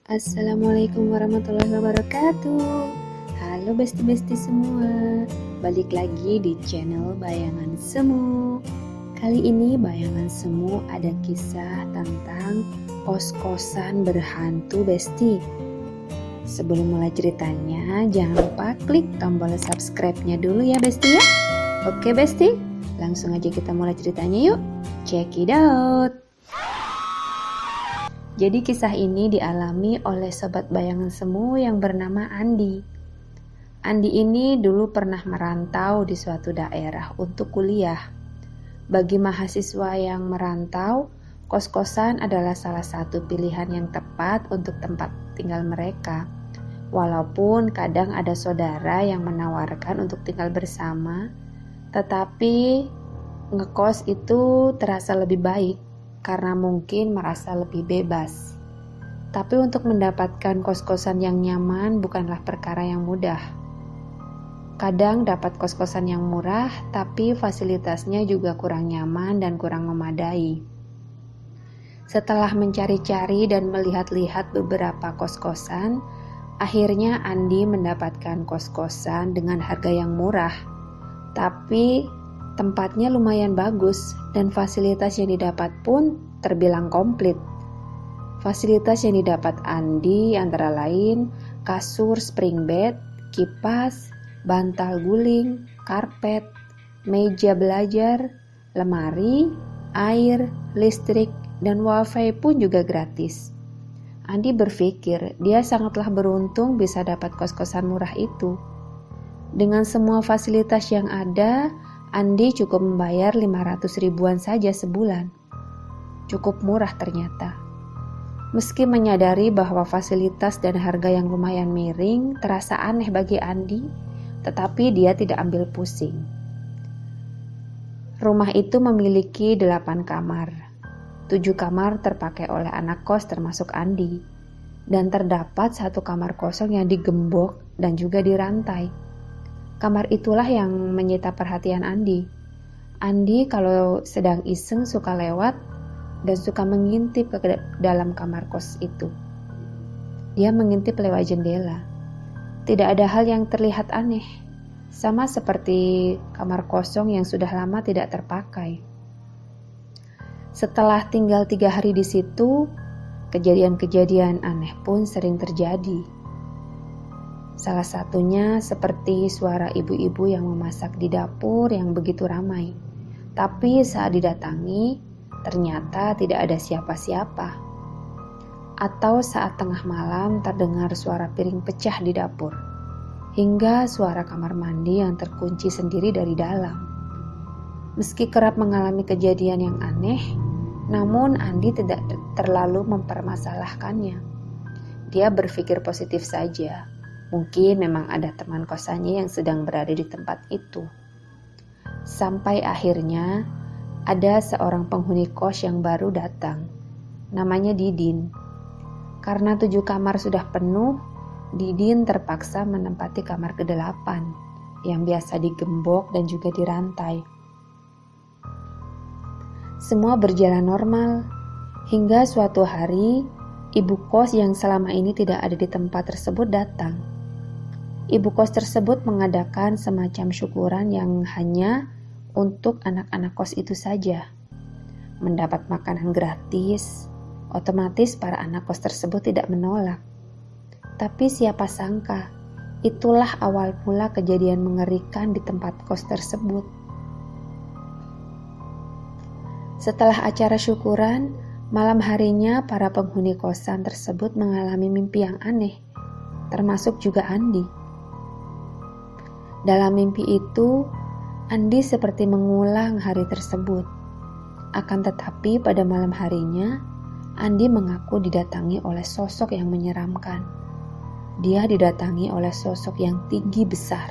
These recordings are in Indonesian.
Assalamualaikum warahmatullahi wabarakatuh. Halo besti-besti semua, balik lagi di channel Bayangan Semu. Kali ini Bayangan Semu ada kisah tentang kos-kosan berhantu besti. Sebelum mulai ceritanya, jangan lupa klik tombol subscribe-nya dulu ya besti ya. Oke besti, langsung aja kita mulai ceritanya yuk. Check it out. Jadi kisah ini dialami oleh sobat Bayangan Semu yang bernama Andi. Andi ini dulu pernah merantau di suatu daerah untuk kuliah. Bagi mahasiswa yang merantau, kos-kosan adalah salah satu pilihan yang tepat untuk tempat tinggal mereka. Walaupun kadang ada saudara yang menawarkan untuk tinggal bersama, tetapi ngekos itu terasa lebih baik karena mungkin merasa lebih bebas. Tapi untuk mendapatkan kos-kosan yang nyaman bukanlah perkara yang mudah. Kadang dapat kos-kosan yang murah, tapi fasilitasnya juga kurang nyaman dan kurang memadai. Setelah mencari-cari dan melihat-lihat beberapa kos-kosan, akhirnya Andi mendapatkan kos-kosan dengan harga yang murah. Tapi tempatnya lumayan bagus dan fasilitas yang didapat pun terbilang komplit. Fasilitas yang didapat Andi antara lain kasur spring bed, kipas, bantal guling, karpet, meja belajar, lemari, air, listrik, dan wifi pun juga gratis. Andi berpikir dia sangatlah beruntung bisa dapat kos-kosan murah itu. Dengan semua fasilitas yang ada, Andi cukup membayar 500 ribuan saja sebulan. Cukup murah ternyata. Meski menyadari bahwa fasilitas dan harga yang lumayan miring terasa aneh bagi Andi, tetapi dia tidak ambil pusing. Rumah itu memiliki 8 kamar. 7 kamar terpakai oleh anak kos termasuk Andi. Dan terdapat 1 kamar kosong yang digembok dan juga dirantai. Kamar itulah yang menyita perhatian Andi. Andi kalau sedang iseng suka lewat dan suka mengintip ke dalam kamar kos itu. Dia mengintip lewat jendela. Tidak ada hal yang terlihat aneh, sama seperti kamar kosong yang sudah lama tidak terpakai. Setelah tinggal 3 hari di situ, kejadian-kejadian aneh pun sering terjadi. Salah satunya seperti suara ibu-ibu yang memasak di dapur yang begitu ramai. Tapi saat didatangi, ternyata tidak ada siapa-siapa. Atau saat tengah malam terdengar suara piring pecah di dapur. Hingga suara kamar mandi yang terkunci sendiri dari dalam. Meski kerap mengalami kejadian yang aneh, namun Andi tidak terlalu mempermasalahkannya. Dia berpikir positif saja. Mungkin memang ada teman kosannya yang sedang berada di tempat itu. Sampai akhirnya ada seorang penghuni kos yang baru datang. Namanya Didin. Karena 7 kamar sudah penuh, Didin terpaksa menempati kamar ke-8 yang biasa digembok dan juga dirantai. Semua berjalan normal hingga suatu hari ibu kos yang selama ini tidak ada di tempat tersebut datang. Ibu kos tersebut mengadakan semacam syukuran yang hanya untuk anak-anak kos itu saja. Mendapat makanan gratis, otomatis para anak kos tersebut tidak menolak. Tapi siapa sangka, itulah awal mula kejadian mengerikan di tempat kos tersebut. Setelah acara syukuran, malam harinya para penghuni kosan tersebut mengalami mimpi yang aneh, termasuk juga Andi. Dalam mimpi itu, Andi seperti mengulang hari tersebut. Akan tetapi pada malam harinya, Andi mengaku didatangi oleh sosok yang menyeramkan. Dia didatangi oleh sosok yang tinggi besar.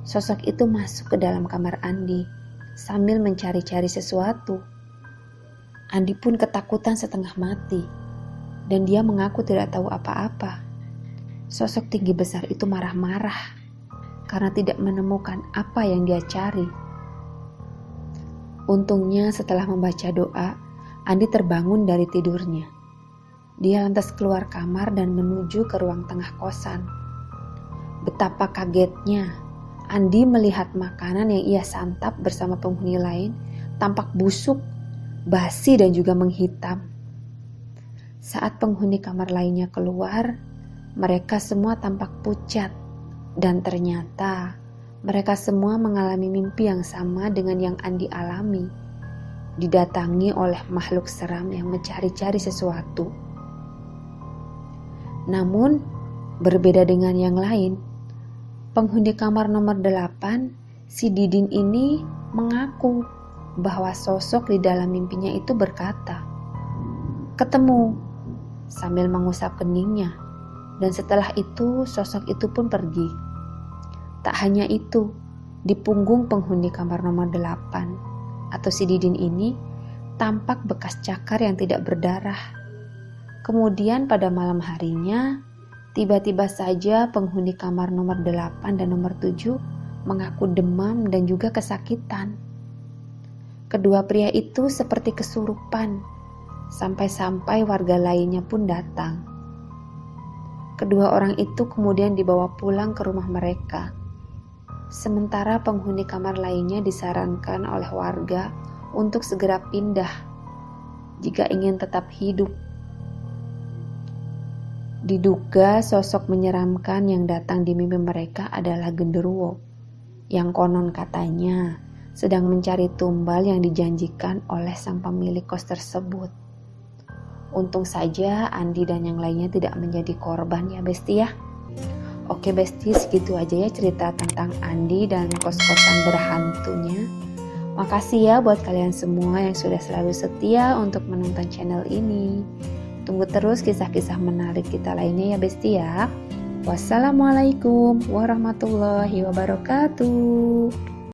Sosok itu masuk ke dalam kamar Andi sambil mencari-cari sesuatu. Andi pun ketakutan setengah mati dan dia mengaku tidak tahu apa-apa. Sosok tinggi besar itu marah-marah karena tidak menemukan apa yang dia cari. Untungnya setelah membaca doa, Andi terbangun dari tidurnya. Dia lantas keluar kamar dan menuju ke ruang tengah kosan. Betapa kagetnya Andi melihat makanan yang ia santap bersama penghuni lain tampak busuk, basi dan juga menghitam. Saat penghuni kamar lainnya keluar, mereka semua tampak pucat dan ternyata mereka semua mengalami mimpi yang sama dengan yang Andi alami, didatangi oleh makhluk seram yang mencari-cari sesuatu. Namun, berbeda dengan yang lain, penghuni kamar nomor 8, si Didin ini mengaku bahwa sosok di dalam mimpinya itu berkata, "Ketemu," sambil mengusap keningnya, dan setelah itu sosok itu pun pergi. Tak hanya itu, di punggung penghuni kamar nomor 8 atau si Didin ini tampak bekas cakar yang tidak berdarah. Kemudian pada malam harinya, tiba-tiba saja penghuni kamar nomor 8 dan nomor 7 mengaku demam dan juga kesakitan. Kedua pria itu seperti kesurupan, sampai-sampai warga lainnya pun datang. Kedua orang itu kemudian dibawa pulang ke rumah mereka. Sementara penghuni kamar lainnya disarankan oleh warga untuk segera pindah jika ingin tetap hidup. Diduga sosok menyeramkan yang datang di mimpi mereka adalah genderuwo, yang konon katanya sedang mencari tumbal yang dijanjikan oleh sang pemilik kos tersebut. Untung saja Andi dan yang lainnya tidak menjadi korban ya Besti ya. Oke Besti, segitu aja ya cerita tentang Andi dan kos-kosan berhantunya. Makasih ya buat kalian semua yang sudah selalu setia untuk menonton channel ini. Tunggu terus kisah-kisah menarik kita lainnya ya Besti ya. Wassalamualaikum warahmatullahi wabarakatuh.